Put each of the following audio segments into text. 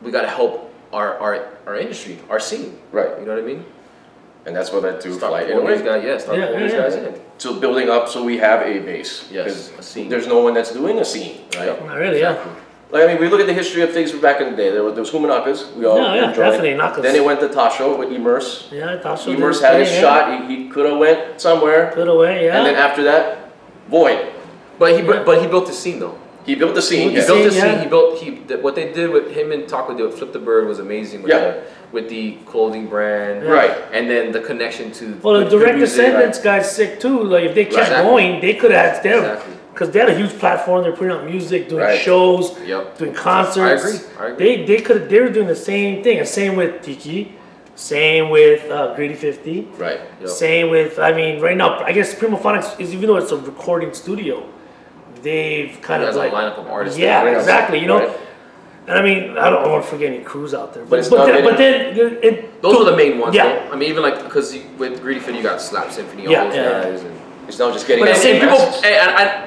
we got to help our industry, our scene. Right. You know what I mean? And that's what led to Start Flight pulling these 808. guys, start pulling these guys in. So building up, so we have a base. Yes, a scene. There's no one that's doing a scene, right? Not really, Exactly. Like, I mean, we look at the history of things from back in the day. There was Humanakas. We all enjoyed. definitely Nakas. Then it went to Tasho with Immerse. Yeah, Tasho. Immerse had his shot. He could have went somewhere. Could have went, yeah. And then after that, Void. But he built the scene though. He built the scene. He built the scene. What they did with him and Taco did with Flip the Bird was amazing. With the clothing brand, right? And then the connection to the Direct Descendants guy's sick too. Like if they kept going, they could have had because they had a huge platform. They're putting out music, doing shows, doing concerts. I agree. They were doing the same thing. And same with Tiki, same with Greedy 50, right? Same with right now I guess Primo Phonics is, even though it's a recording studio, they've kind of like a lineup of artists. Yeah, exactly. You know. Right. And I don't want to forget any crews out there. But then those are the main ones. Yeah. Though. I mean, even like because with Greedy 50 you got Slap Symphony, all those guys, and it's not just getting. But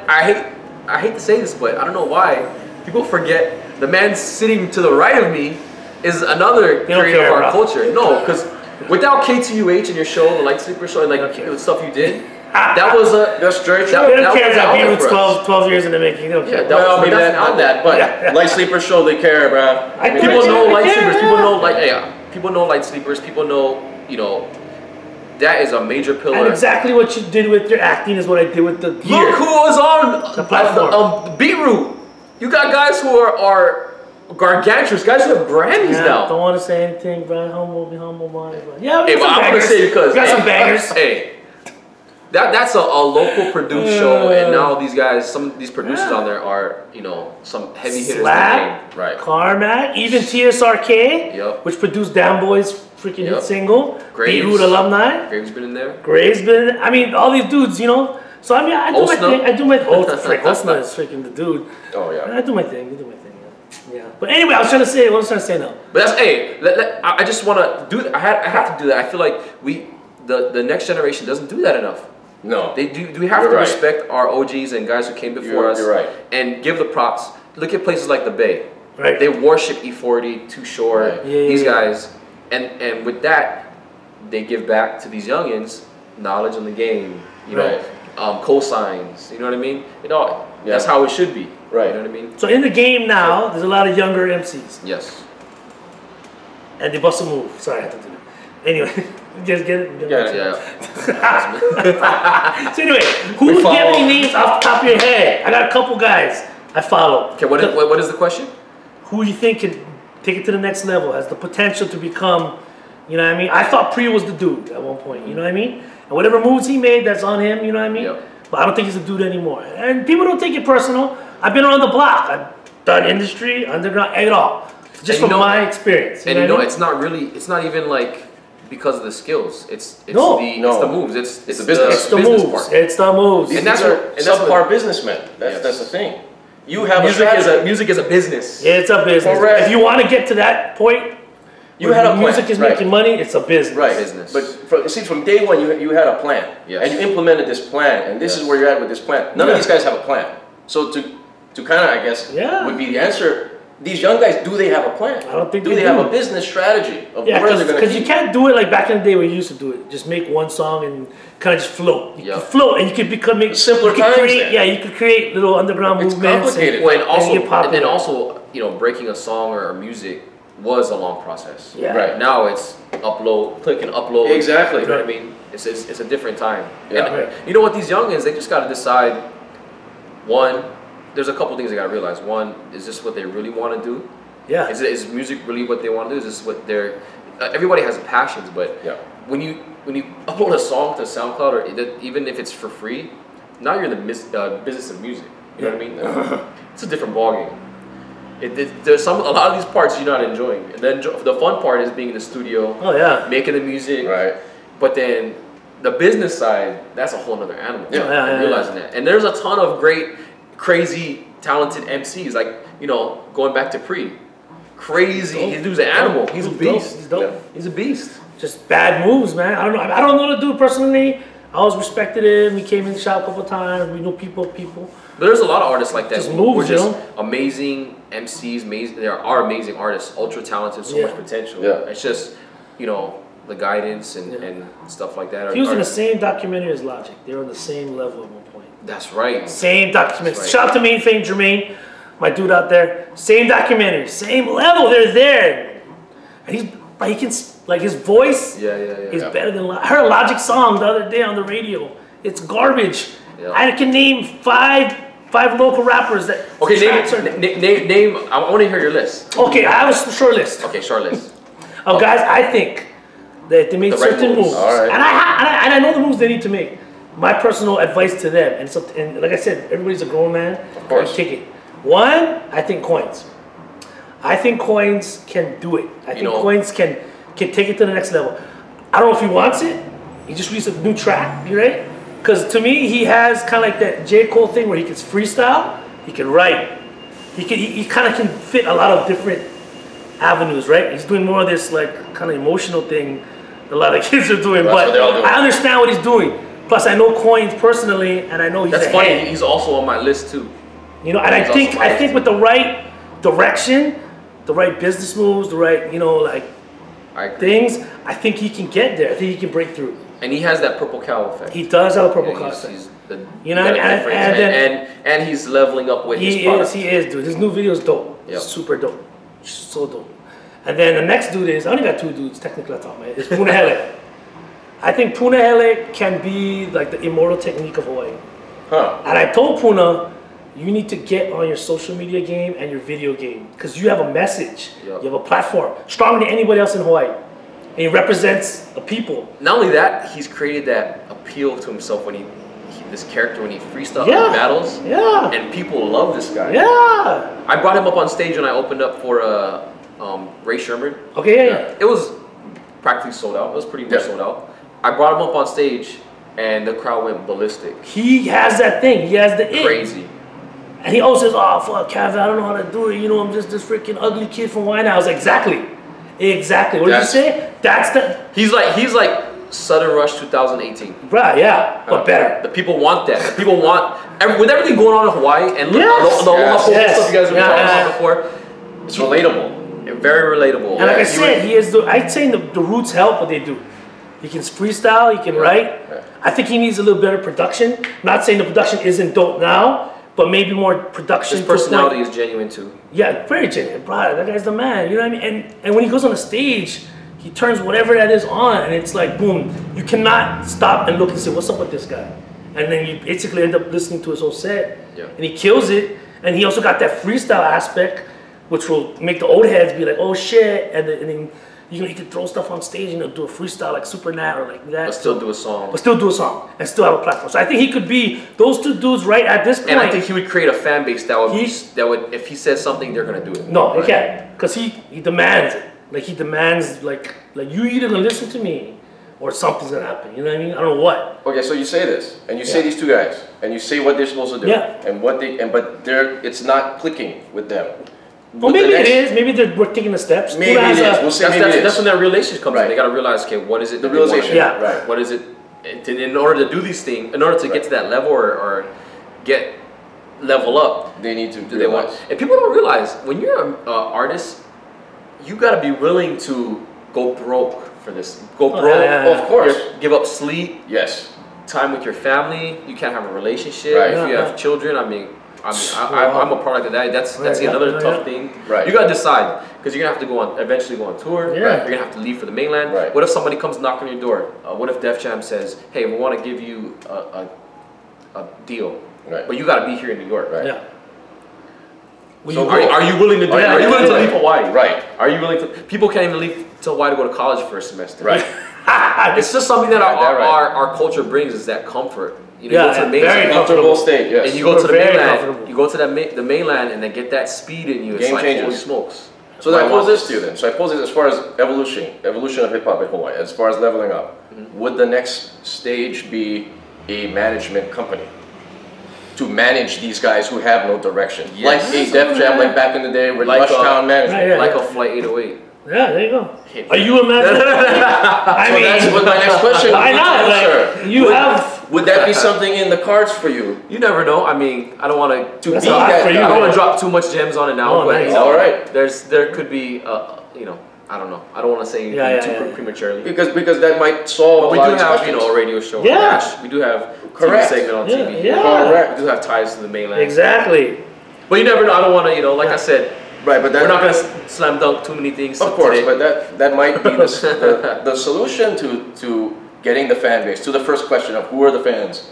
I hate to say this, but I don't know why people forget the man sitting to the right of me is another creator of our culture. No, because without KTUH and your show, the Light Sleeper show, and like the stuff you did. That was that's straight. They don't care that B-Root's 12 years in the making. They don't care. Well, maybe not that, but Light Sleeper show they care, bro. People know Light Sleepers. People know people know Light Sleepers. People know, that is a major pillar. And exactly what you did with your acting is what I did with the gear. Look who was on the platform. Beetroot. You got guys who are gargantuous, guys who have Grammys now. Don't want to say anything, bro. Be humble, man. Yeah, hey, but I'm gonna say because got some bangers. Hey. That's a local produced show, and now these guys, some of these producers on there are, some heavy hitters. Slap, right? Carmack, even TSRK, which produced Damn Boy's freaking hit single. Beirut alumni. Graves been in there. Graves been. All these dudes, So I do my thing. I do my. Osna is freaking the dude. Oh yeah. I do my thing. Yeah. But anyway, I was trying to say. What I was trying to say now. But that's I just want to do that. I have to do that. I feel like the next generation doesn't do that enough. No. They do. We have to respect our OGs and guys who came before us. You're right. And give the props. Look at places like the Bay. Right. They worship E40, Too Short, these guys. And with that, they give back to these youngins knowledge in the game, cosigns, you know what I mean? That's how it should be. Right. You know what I mean? So in the game now, there's a lot of younger MCs. Yes. And they bust a move. Sorry, I have to do that. Anyway, just get it. Yeah. So anyway, do you have any names off the top of your head? I got a couple guys I follow. Okay, what is the question? Who you think can take it to the next level, has the potential to become, you know what I mean? I thought Priya was the dude at one point, you know what I mean? And whatever moves he made, that's on him, you know what I mean? Yep. But I don't think he's a dude anymore. And people don't take it personal. I've been around the block. I've done industry, underground, it all. Just from my experience. And it's not really, it's not even like because of the skills. It's the moves. It's the business. It's the moves. Part. It's the moves. And that's subpar businessmen. That's the thing. You have music is a business. It's a business. Correct. If you want to get to that point, you had a plan. Music is making money. It's a business. Right. Business. But from day one, you had a plan, and you implemented this plan, and this is where you're at with this plan. None of these guys have a plan. So to kind of, I guess, would be the answer. These young guys, do they have a plan? I don't think do they have a business strategy of where they're going to be? Because you can't do it like back in the day when you used to do it. Just make one song and kind of just float. You can float, and you could become simpler times. You could create little underground movements. Complicated. And also, breaking a song or music was a long process. Yeah. Right. Now it's click and upload. Exactly. You know what I mean? It's a different time. Yeah. And you know what? These youngins, they just got to decide. One, there's a couple things they got to realize. One, is this what they really want to do? Yeah. Is music really what they want to do? Is this what they're... everybody has passions, but when you upload a song to SoundCloud, or even if it's for free, now you're in the business of music. You know what I mean? It's a different ballgame. There's a lot of these parts you're not enjoying. And then the fun part is being in the studio. Oh yeah. Making the music. Right. But then the business side, that's a whole other animal. Yeah. Realizing that. And there's a ton of great, crazy, talented MCs. Like, going back to crazy. He dude's an animal. He's a beast. He's dope. He's a beast. Just bad moves, man. I don't know the dude personally. I always respected him. He came in the shop a couple of times. We know people. But there's a lot of artists like that. Just moves, you know? Amazing MCs, there are amazing artists, ultra talented, so much potential. Yeah. It's just, you know, the guidance and stuff like that. He was in the same documentary as Logic. They were on the same level at one point. That's right. Same documentary. Right. Shout out to Mainframe Jermaine, my dude out there. Same documentary, same level. They're there, and he can, like, his voice is better than. I heard a Logic song the other day on the radio. It's garbage. Yeah. I can name five local rappers that. Okay, name. I want to hear your list. Okay, I have a short list. Okay, short list. Guys, I think that they made certain moves, and I know the moves they need to make. My personal advice to them, and like I said, everybody's a grown man. Of course. Kick it. One, I think Coins. I think Coins can do it. I think Coins can take it to the next level. I don't know if he wants it. He just released a new track, right? Because to me, he has kind of like that J. Cole thing where he can freestyle, he can write. He kind of can fit a lot of different avenues, right? He's doing more of this like kind of emotional thing a lot of kids are doing, but I understand what he's doing. Plus, I know Coins personally, and I know he's That's funny. He's also on my list too. You know, and I think with the right direction, the right business moves, the right things, I think he can get there. I think he can break through. And he has that purple cow effect. He does have a purple cow effect. And he's leveling up with his product. He is, dude. His new video is dope. Yep. Super dope. So dope. And then the next dude is, I only got two dudes technically on top of my head. It's Puna Hele. I think Puna Hele can be like the immortal technique of Hawaii. Huh. And I told Puna, you need to get on your social media game and your video game because you have a message. Yep. You have a platform stronger than anybody else in Hawaii. And he represents a people. Not only that, he's created that appeal to himself when this character when he freestyles in battles. Yeah. And people love this guy. Yeah. I brought him up on stage when I opened up for Ray Sherman. Okay, yeah. It was practically sold out. It was pretty much sold out. I brought him up on stage and the crowd went ballistic. He has that thing. He has the it. Crazy. And he always says, "Oh fuck, Kevin, I don't know how to do it. You know, I'm just this freaking ugly kid from Wine." I was like, exactly. What did you say? That's the. He's like Southern Rush 2018. Right, yeah, but better. The people want that. The people want with everything going on in Hawaii and look, the stuff you guys were talking about before. It's relatable. Very relatable. And like I said, he is. I'd say the roots help what they do. He can freestyle. He can write. I think he needs a little better production. Not saying the production isn't dope now, but maybe more production. His personality is genuine too. Yeah, very genuine. Bro, that guy's the man. You know what I mean? And when he goes on the stage, he turns whatever that is on, and it's like boom. You cannot stop and look and say, "What's up with this guy?" And then you basically end up listening to his whole set, and he kills it. And he also got that freestyle aspect, which will make the old heads be like, "Oh shit!" And then you know, he can throw stuff on stage and do a freestyle like Super Nat or like that. But still do a song. And still have a platform. So I think he could be those two dudes right at this point. And I think he would create a fan base that would if he says something, they're gonna do it. No, he can't, because he demands it. Like he demands like you either gonna listen to me or something's gonna happen. You know what I mean? I don't know what. Okay, so you say this, and you say these two guys, and you say what they're supposed to do, and but it's not clicking with them. Well, maybe it is. Maybe we're taking the steps. Maybe it is. We'll say maybe it is. That's when that realization comes in. They got to realize, okay, what is it? The realization. Yeah. Right. What is it? In order to do these things, in order to get to that level or get level up, they need to do they want? And people don't realize when you're an artist, you got to be willing to go broke for this. Go broke, of course. Give up sleep. Yes. Time with your family. You can't have a relationship. Right. If you have children, I'm a product of that. That's another tough thing. Right. You gotta decide because you're gonna have to eventually go on tour. Yeah. Right. You're gonna have to leave for the mainland. Right. What if somebody comes knocking on your door? What if Def Jam says, "Hey, we want to give you a deal, but you gotta be here in New York." Right. Yeah. So are you willing to do that? Are you willing to leave Hawaii? Right. Are you willing to? People can't even leave to Hawaii to go to college for a semester. Right. It's just something that our culture brings is that comfort. You know, you go to the mainland, very comfortable state. Yes. And you go to the mainland. You go to the mainland and then get that speed in you. It's Game like changers. holy smokes. So then I pose this to you then. So I pose this as far as evolution of hip hop in Hawaii, as far as leveling up. Would the next stage be a management company to manage these guys who have no direction? Like a Def Jam, like back in the day, with Rushtown management. Like a Flight 808. Yeah, there you go. Are you a management company? I mean, that's what my next question. Why not? Like, you have. Would that be something in the cards for you? You never know. I mean, I don't want to. That's a lot for you. I don't want to drop too much gems on it now. Oh, but nice. All right. There could be, you know, I don't know. I don't want to say anything too prematurely. Because that might solve. But we do have, you know, a radio show. Yeah. We do have Correct. TV segment on TV. Yeah. Correct. We do have ties to the mainland. Exactly. But you never know. I don't want to, you know, like I said. Right, but we're not going to slam dunk too many things. Of course, today. but that might be the solution to getting the fan base. To the first question of who are the fans?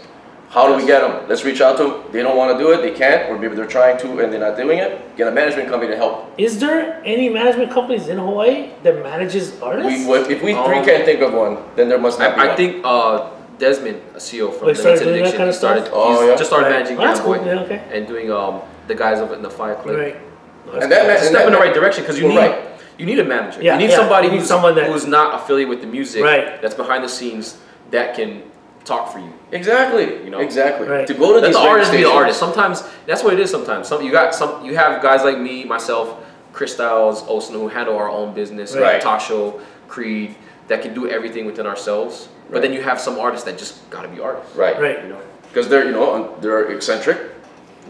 How do we get them? Let's reach out to them. They don't want to do it. They can't, or maybe they're trying to and they're not doing it. Get a management company to help. Is there any management companies in Hawaii that manages artists? If we three can't think of one, then there must not be one. I think Desmond, a CEO from Like Limited doing that Addiction, kind of stuff? just started managing That's cool. Jawaii Yeah, okay. and doing the guys over in the Fire Club. Right. And that It's a step in the right direction because you need a manager. Yeah, you need somebody who's not affiliated with the music, Right. that's behind the scenes, that can talk for you. Exactly. You know? Exactly. Right. To go to Let these the artist be the stations. artist. Sometimes that's what it is. Sometimes you have guys like me, myself, Chris Styles, Olsen, who handle our own business, Right. Tasho, Creed, that can do everything within ourselves. But then you have some artists that just gotta be artists. Right. Right. You know. Because they're eccentric.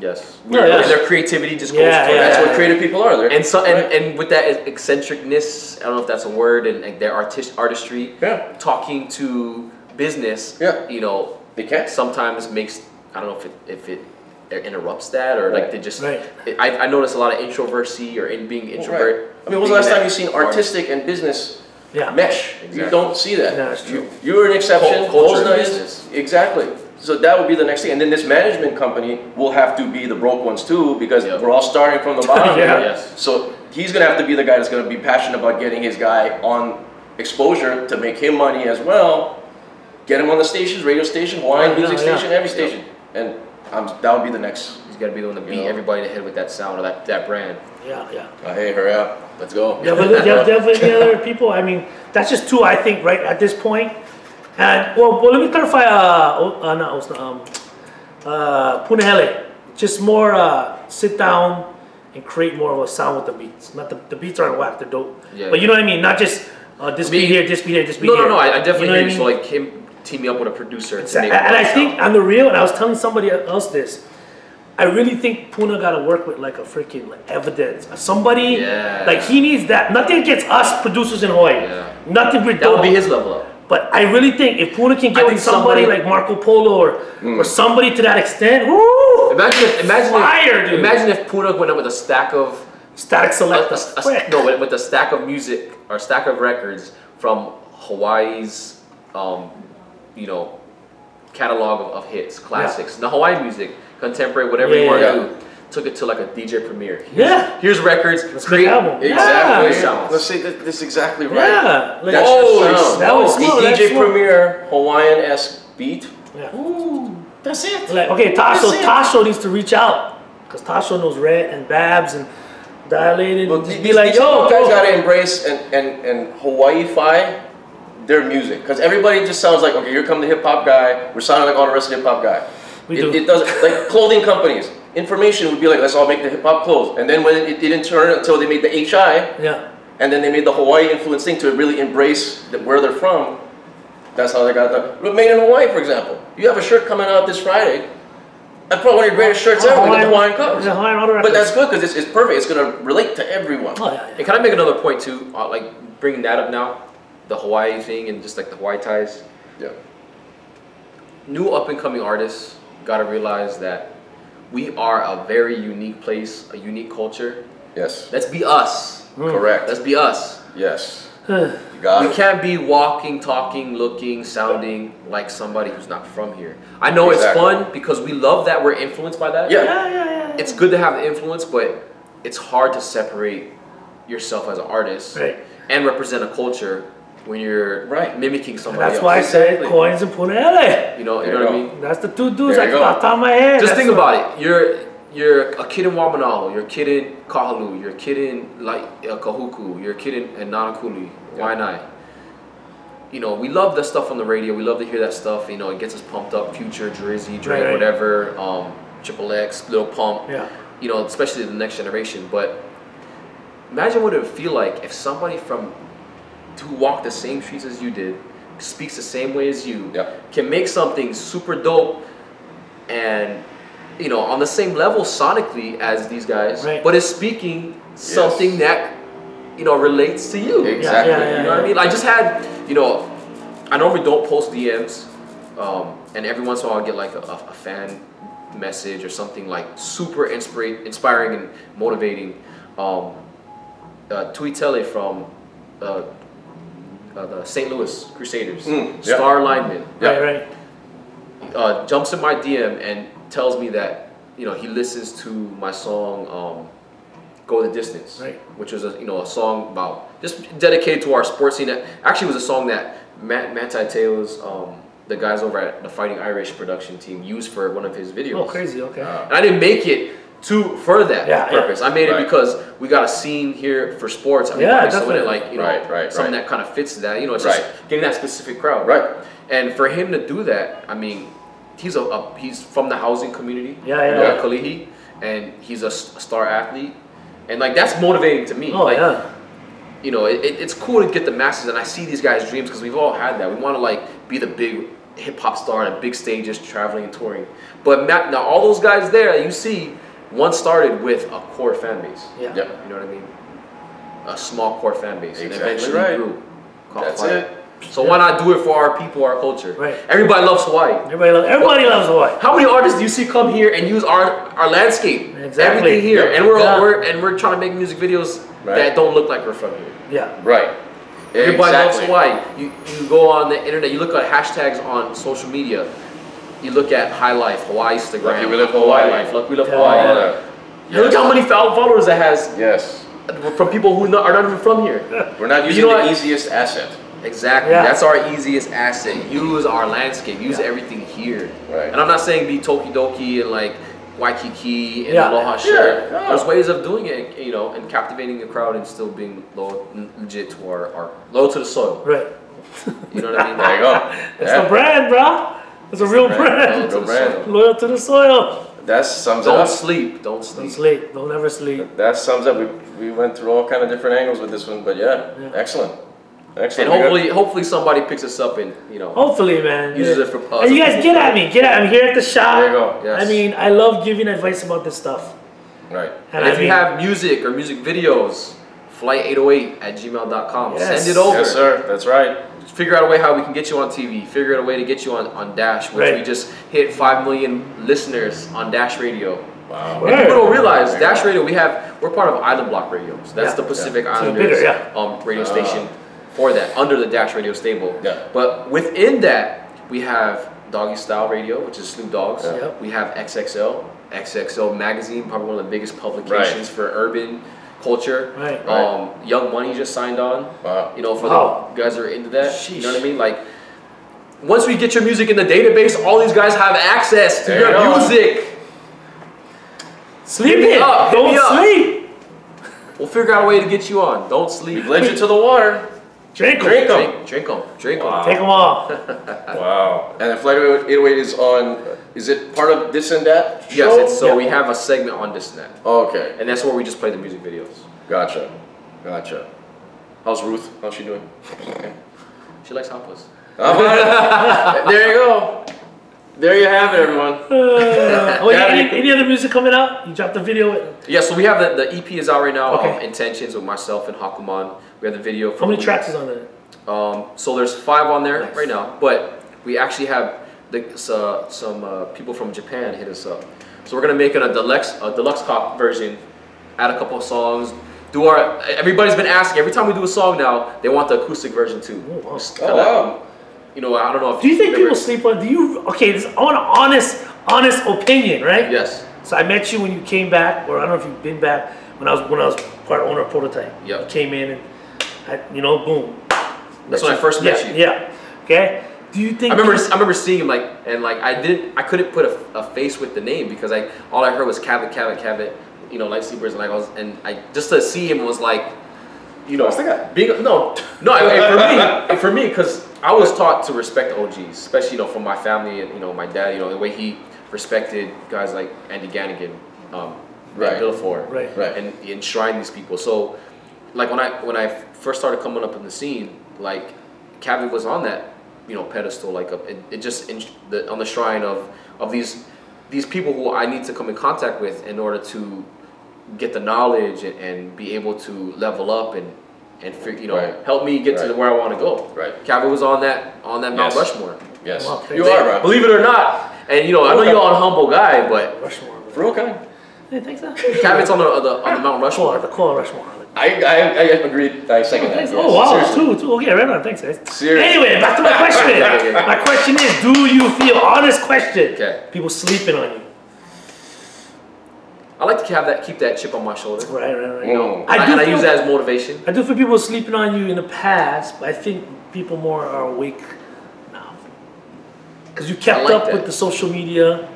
Yes. Yeah, yeah. And their creativity just goes Yeah, for yeah. That's what creative people are. And so and with that eccentricness, I don't know if that's a word, and their artistry, talking to business, you know, they can't. sometimes makes, I don't know if it interrupts that or like they just. Right. I notice a lot of introversy or in being introvert. Right. I mean, when was the last time you seen artistic and business mesh? Exactly. You don't see that. No, that's true. You're an exception. Culture Bosna business. Exactly. So that would be the next thing. And then this management company will have to be the broke ones too, because we're all starting from the bottom. Yes. So he's going to have to be the guy that's going to be passionate about getting his guy on exposure to make him money as well. Get him on the stations, radio station, Hawaiian music station, every station. And that would be the next. He's got to be the one to beat everybody in the head with that sound or that brand. Yeah, yeah. Hey, hurry up. Let's go. Yeah, but look, you have any other people? I mean, that's just two, I think, right at this point. And well, let me clarify. Punahele, just more sit down and create more of a sound with the beats. Not the beats aren't whack, they're dope. Yeah, but you know what I mean? Not just this beat here, this beat here, this beat here. No, I definitely hear you. I mean? So like him teaming up with a producer. Exactly. And I think on the real, and I was telling somebody else this, I really think Puna got to work with like a freaking evidence. Somebody, like he needs that. Nothing against us producers in Hawaii. Yeah. Nothing with that would be his level up. But I really think if Puna can get with somebody like Marco Polo or somebody to that extent, woo! Imagine if Puna went up with a stack of Static Select, with a stack of music or stack of records from Hawaii's, you know, catalog of hits, classics, the Hawaii music, contemporary, whatever you want to do. Took it to like a DJ premiere. Here's records. Let's create album. Exactly. Let's say that this is exactly right. Yeah. Like, that was DJ premiere Hawaiian-esque beat. Yeah. Ooh, that's it. Like, okay, Tasho needs to reach out because Tasho knows Red and Babs and Dilated. Well, just be like, yo, guys gotta embrace and Hawaii-fy their music because everybody just sounds like, okay, here come the hip hop guy. We're sounding like all the rest of the hip hop guy. It doesn't, like clothing companies. Information would be like, let's all make the hip hop clothes. And then when it didn't turn until they made the HI, and then they made the Hawaii influence thing to really embrace where they're from, that's how they got the made in Hawaii, for example. You have a shirt coming out this Friday. That's probably one of your greatest shirts ever with the Hawaiian covers. But that's good because it's perfect. It's going to relate to everyone. And can I make another point too? Like bringing that up now, the Hawaii thing and just like the Hawaii ties. Yeah. New up and coming artists got to realize that we are a very unique place, a unique culture. Yes. Let's be us. Correct. Let's be us. Yes. You got it. We can't be walking, talking, looking, sounding like somebody who's not from here. I know it's fun because we love that we're influenced by that. Yeah. It's good to have the influence, but it's hard to separate yourself as an artist and represent a culture when you're mimicking somebody else. That's why I said Coins and Punahele. You know what I mean? That's the two dudes I got top of my head. Just think about it. You're a kid in Wamanalo, you're a kid in Kahalu, you're a kid in Kahuku, you're a kid in Nanakuli, Waianae. You know, we love the stuff on the radio, we love to hear that stuff, you know, it gets us pumped up, Future, Drizzy, Dre, whatever, Triple X, Lil Pump, you know, especially the next generation. But imagine what it would feel like if somebody who walked the same streets as you did, speaks the same way as you, can make something super dope and, you know, on the same level sonically as these guys, but is speaking something that, you know, relates to you. Exactly. You know what I mean? I just had, you know, I normally don't post DMs, and every once in a while I'll get like a fan message or something like super inspiring and motivating. Tuitele from the St. Louis Crusaders, star lineman, jumps in my DM and tells me that, you know, he listens to my song "Go the Distance," which was a song about just dedicated to our sports scene. That actually was a song that Manti Te'o's the guys over at the Fighting Irish production team used for one of his videos. Oh, crazy! Okay. And I didn't make it for that purpose. I made it because we got a scene here for sports. I mean, definitely. Like, you know, something that kind of fits that. You know, it's just getting that specific crowd. And for him to do that, I mean, he's from the housing community. Kalihi, and he's a star athlete, and like that's motivating to me. You know, it's cool to get the masses, and I see these guys' dreams because we've all had that. We want to like be the big hip hop star on big stages, traveling and touring. But now all those guys there that you see. One started with a core fan base. You know what I mean? A small core fan base. And eventually grew. That's it. So why not do it for our people, our culture? Everybody loves Hawaii. Everybody loves Hawaii. How many artists do you see come here and use our landscape? Everything here. And we're trying to make music videos that don't look like we're from here. Everybody loves Hawaii. You go on the internet, you look at hashtags on social media. You look at High Life, Hawaii Instagram. Lucky we live Hawaii. Lucky we live Hawaii. Look how many followers it has. From people who are not even from here. We're not using the easiest asset. Exactly. That's our easiest asset. Use our landscape. Use everything here. And I'm not saying be Tokidoki and like Waikiki and Aloha shirt. There's ways of doing it, you know, and captivating the crowd and still being legit to our loyal to the soil. You know what I mean? There you go. It's the brand, bro. It's a real brand. Loyal to the soil. That sums it up. Don't sleep. Don't sleep. Don't ever sleep. That sums up. We went through all kind of different angles with this one, but excellent. And hopefully somebody picks us up and, you know. Hopefully, man. Uses it for And you guys get at me. I'm here at the shop. There you go. I mean, I love giving advice about this stuff. And if you have music or music videos, flight808@gmail.com. Send it over. Yes, sir. That's right. Figure out a way how we can get you on TV. Figure out a way to get you on Dash, which we just hit 5 million listeners on Dash Radio. Wow. And people don't realize Dash Radio. We're part of Island Block Radios. That's the Pacific Islanders radio station for that under the Dash Radio stable. But within that, we have Doggy Style Radio, which is Snoop Dogg's. We have XXL Magazine, probably one of the biggest publications for urban culture. Young Money just signed on. You know, for the guys that are into that. You know what I mean? Like, once we get your music in the database, all these guys have access to your music. Sleep in. Don't sleep. We'll figure out a way to get you on. Don't sleep. We've led you to the water. Drink them. Drink them. Take them all. Wow. And the Flight 808 is on. Is it part of This and That show? Yes. We have a segment on This and That. Okay. And that's where we just play the music videos. Gotcha. How's Ruth? How's she doing? She likes hot puss. There you go. There you have it, everyone. Any other music coming out? You dropped the video. So we have the EP is out right now. Intentions with myself and Hakuman. We have the video. How many tracks is on there? So there's 5 on there right now, but we actually have some people from Japan hit us up. So we're gonna make it a deluxe cop version. Add a couple of songs. Everybody's been asking. Every time we do a song now, they want the acoustic version too. Wow. You know, I don't know if. Do you think people sleep on? This is an honest opinion, right? Yes. So I met you when you came back, or I don't know if you've been back when I was part owner of Prototype. You came in and, boom. That's when I first met you. Okay. Do you think? I remember seeing him I couldn't put a face with the name because all I heard was Cabot, you know, lightsabers, and just to see him was like, you know, for me, because I was taught to respect OGs, especially, you know, from my family and, you know, my dad, you know, the way he respected guys like Andy Gannigan, Bill Ford, and enshrine these people. So like when I first started coming up in the scene, like Cavi was on that, you know, pedestal, like it just on the shrine of these people who I need to come in contact with in order to get the knowledge and be able to level up and you know, help me get to where I want to go. Right. Cavi was on that Mount Rushmore. Yes. Well, you are, bro. Believe it or not. And you know, I know you're a humble guy, but Rushmore. For real, kind. Hey, thanks, man. Cavi's on the Mount Rushmore. The core Rushmore. I agreed. I second that. Oh wow, two. Okay, right on. Thanks, guys. Seriously. Anyway, back to my question. My question is, do you feel, honest question, people sleeping on you? I like to keep that chip on my shoulder. Right. You know, I use that as motivation. I do feel people sleeping on you in the past, but I think people more are awake now. Because you kept up with the social media.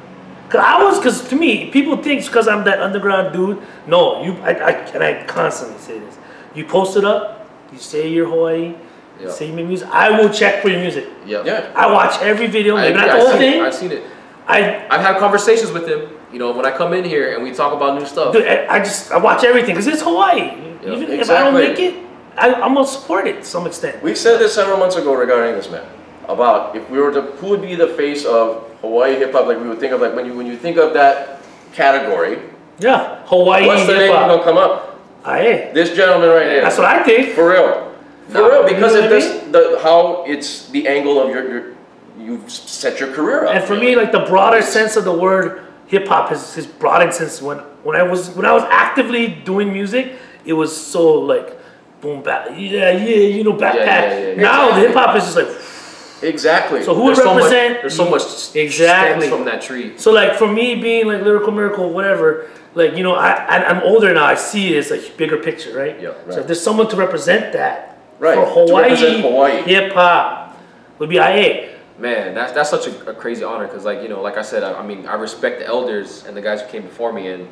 Because to me, people think because I'm that underground dude. No, I constantly say this. You post it up, you say you're Hawaii, you say you make music. I will check for your music. Yeah. I watch every video, maybe not the whole thing. I've seen it. I've had conversations with him. You know, when I come in here and we talk about new stuff. Dude, I watch everything because it's Hawaii. Even if I don't make it, I'm gonna support it to some extent. We said this several months ago regarding this, man. About if we were to, who would be the face of Hawaii hip hop? Like we would think of, like when you think of that category. Yeah, Hawaii hip hop. What's the name gonna come up? This gentleman right here. That's what I think. For real. For real, because how it's the angle of you've set your career up. And for me, like the broader sense of the word hip hop has broadened since when I was actively doing music. It was so like boom bap, you know, backpack. Now the hip hop is just like. Exactly. So who would represent? There's so much stems from that tree. So like for me being like Lyrical Miracle, whatever, like you know, I'm older now. I see it as a bigger picture, right? Yeah. Right. So if there's someone to represent that for Hawaii hip hop, would be IA. Man, that's such a crazy honor because like you know, like I said, I mean I respect the elders and the guys who came before me, and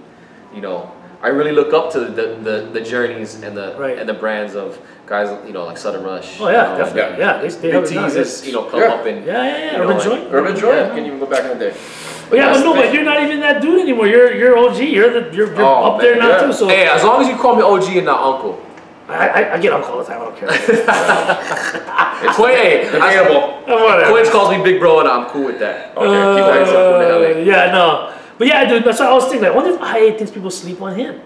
you know I really look up to the journeys and the brands of guys, you know, like Southern Rush. Oh yeah, definitely. Yeah, they Big T's, you know, come up and Urban Joint. Urban Joint. Can even go back in the day. But yeah, but you're not even that dude anymore. You're OG. You're up there now too. So hey, as long as you call me OG and not Uncle. I get Uncle all the time. I don't care. Quince calls me Big Bro, and I'm cool with that. Okay, yeah, no. But yeah, dude, that's what I was thinking. Like, I wonder if IA thinks people sleep on him.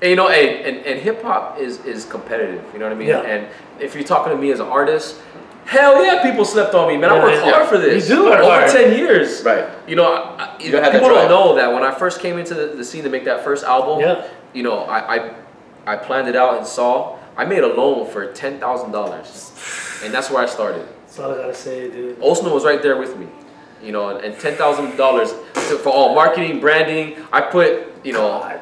And you know, and hip hop is competitive. You know what I mean? Yeah. And if you're talking to me as an artist, hell yeah, people slept on me, man. I worked hard for this. You do over 10 years. Right. You know, people don't know that when I first came into the scene to make that first album, you know, I planned it out and saw. I made a loan for $10,000, and that's where I started. That's all I gotta say, dude. Osman was right there with me, you know, and $10,000 for all marketing, branding. I put, you know,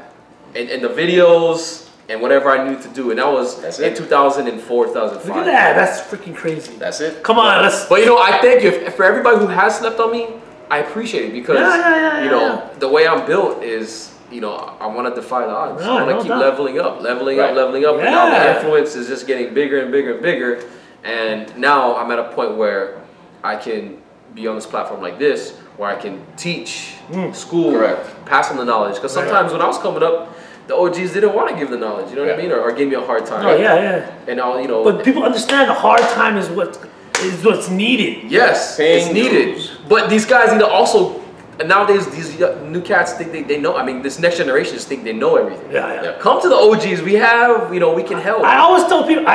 in the videos and whatever I needed to do, and that was in 2004, 2005. Look at that, that's freaking crazy. That's it. Come on, let's. But you know, I thank you for everybody who has slept on me. I appreciate it because you know the way I'm built is. You know, I want to defy the odds. I want to keep leveling up. And now the influence is just getting bigger and bigger and bigger. And now I'm at a point where I can be on this platform like this, where I can teach school, pass on the knowledge. Because sometimes when I was coming up, the OGs didn't want to give the knowledge. You know what I mean, or give me a hard time. Oh yeah. And now you know. But people understand the hard time is what's needed. Yes, it's needed. But these guys need to also. And nowadays, these new cats think they know. I mean, this next generation just think they know everything. Yeah. Come to the OGs. We have, you know, we can help. I always tell people,